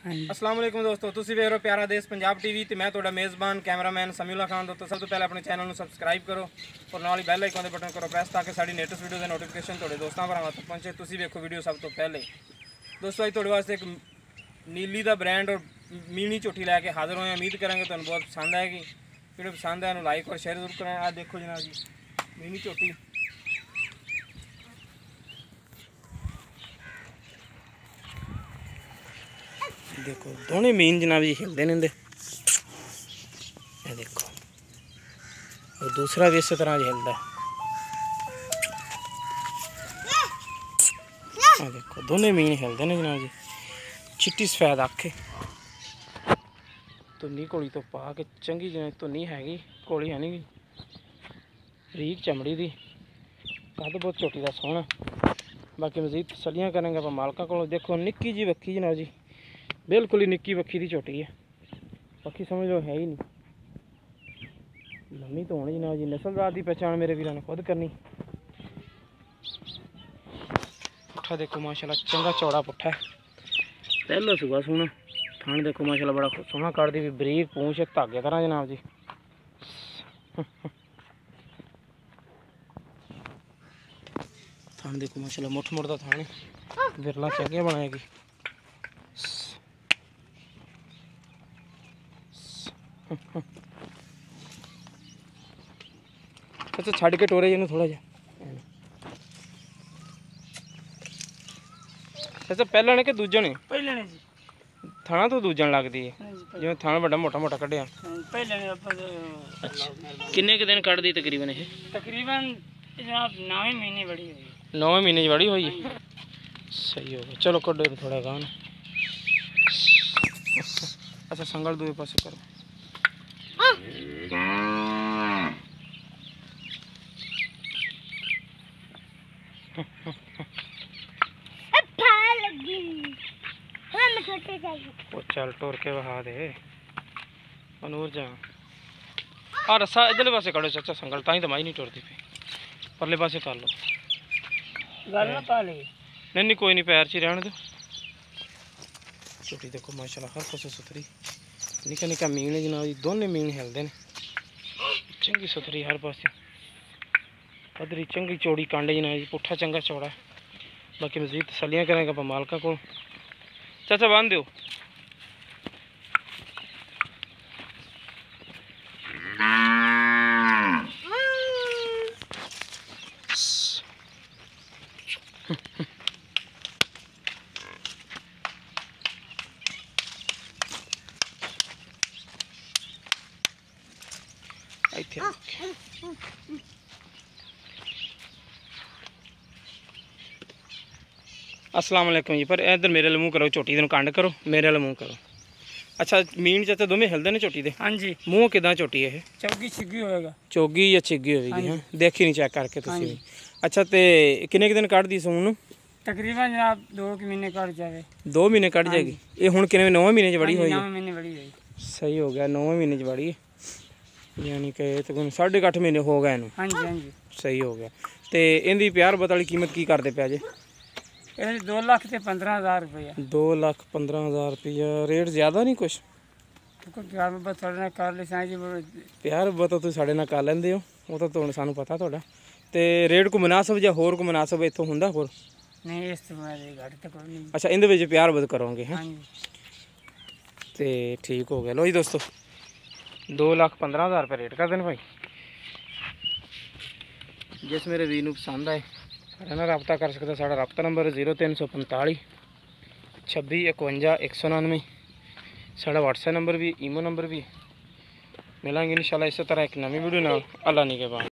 अस्सलाम वालेकुम दोस्तों, तुसी वेख रहे हो प्यारा देश पंजाब टीवी ते मैं तुहाडा मेज़बान कैमरामैन समीउल्लाह खान। दोस्तों सब तो पहले अपने चैनल को सबसक्राइब करो और नाल ही बेल आइकन दे बटन करो प्रेस ताकि साडी लेटेस्ट वीडियो के नोटिफिकेशन तुहाडे दोस्तां भरावां तक पहुंचे। तुसी वेखो वीडियो सब तो पहले। दोस्तों अज तुहाडे वास्ते एक नीली दा ब्रांड और मीनी झोटी लैके हाजिर होए। उम्मीद करेंगे तुहानूं बहुत पसंद आएगी। वीडियो पसंद आए लाइक और शेयर जरूर करें। आज देखो जनाब जी मीनी झोटी देखो, दोनों मीन जनाब जी हिलते ने। देखो और दूसरा भी इस तरह हिलता है। देखो दोनों मीन हिलते हैं जनाब जी। चिट्टी सफेद अख धुनी घोड़ी तो पा के चंगी जनाब धुनी हैगी, घोड़ी है नहीं रीक चमड़ी दी, कद बहुत झोटी का सोहना। बाकी मजीद तसलियां करेंगे आप मालका को। देखो निक्की जी बक्खी जनाब जी, बिल्कुल ही निक्की बक्खी की झोटी है। बक्खी समझ लो है ही नहीं, लम्मी तो होनी जनाब जी। नस्लदार की पहचान मेरे वीर ने खुद करनी। पुट्ठा देखो माशाल्लाह चंगा चौड़ा पुट्ठा है। पहला सुबह सोना थान देखो माशाल्लाह बड़ा सोहना काटती भी, बरीक पूंछ एक धागे तरह जनाब जी। थान देखो माशाल्लाह मुठ मुठ का थान बिरला चंगे बनाएगी। अच्छा छड़ के टोरे जी थोड़ा जा। अच्छा पहला ने कि दूजा ने? पहले ने जी। थाना तो दूजा लगती है जिवें थाना बड़ा मोटा मोटा कढ़िया। पहले ने अच्छा किन्ने के दिन कढ़दी तकरीबन ये? तकरीबन जनाब 9 महीने बड़ी हुई। 9 महीने बड़ी हुई। सही हो गया, चलो कढ़ो थोड़ा गान। अच्छा संगल दूए पासे करो। वो चल टोर के बहा दे अनूर जा। आ रस्सा इधरले पासे करो चाचा संगल, ताई तो माई नहीं टुरदी पे। परले पासे कर लो। गल ना पा ले। नहीं कोई नहीं, पैर च ही रहने दो। झोटी देखो माशाल्लाह हर पासे सुथरी, निका निका मीन है जनाब जी। दोनों मीन हिलते हैं, चंगी सुथरी हर पासे। पदरी चंगी चौड़ी कांडे जनाब जी, पुट्ठा चंगा चौड़ा। बाकी मजीद तसलियां करेंगे आप मालका को। चाचा बांध दो। अस्सलाम वालेकुम जी। पर इधर मेरे वाल मुँह करो, झोटी दिन कंड करो, मेरे वाल मुँह करो। अच्छा मीन चाचा दोवें हिलते हैं झोटी दे? हाँ जी। मूँह किदा झोटी है? चौगी छिगी होएगा। चौगी या छिगी होगी? हाँ देखी नहीं चेक करके तुसीं भी। हाँ अच्छा तो किन्ने दिन कढ़दी सून? तकरीबन जनाब 2 महीने कट जाए। 2 महीने कट जाएगी। ये हुण किन्ने 9वें महीने च बड़ी हुई है? 9 महीने बड़ी हुई। सही हो गया, 9वें महीने च बड़ी है, यानी कि तकरीबन 8.5 महीने हो गए इनू। हाँ जी हाँ जी। सही हो गया। तो इनकी प्यार बत वाली कीमत की करते पे जे? 2 लाख ते 15,000 रुपया। 2,15,000 रुपया। रेट ज़्यादा नहीं कुछ? प्यार मुहब्बत थोड़े नाल कर ले साईं जी। प्यार मुहब्बत तुसीं साडे नाल कर लैंदे हो, वो तो तुहानूं सानूं पता तुहाडा। ते रेट को मुनासिब या होर को मुनासिब इत्थों हुंदा होर? नहीं इस तो मेरे घट तो कोई नहीं। अच्छा इंदे विच प्यार मुहब्बत करोगे? हाँ जी। तो ठीक हो गया। लो जी दोस्तों 2,15,000 रुपये रेट कर देने भाई। जिस मेरे वीर नूं पसंद आए साढ़े नाल रबता कर सकता। साढ़ा रबता नंबर 0345 26 51 199। साढ़ा व्हाट्सएप नंबर भी, ईमो नंबर भी। मिलेंगे इंशाल्लाह इस तरह एक नवी वीडियो नाल। अल्लाह निगहबान।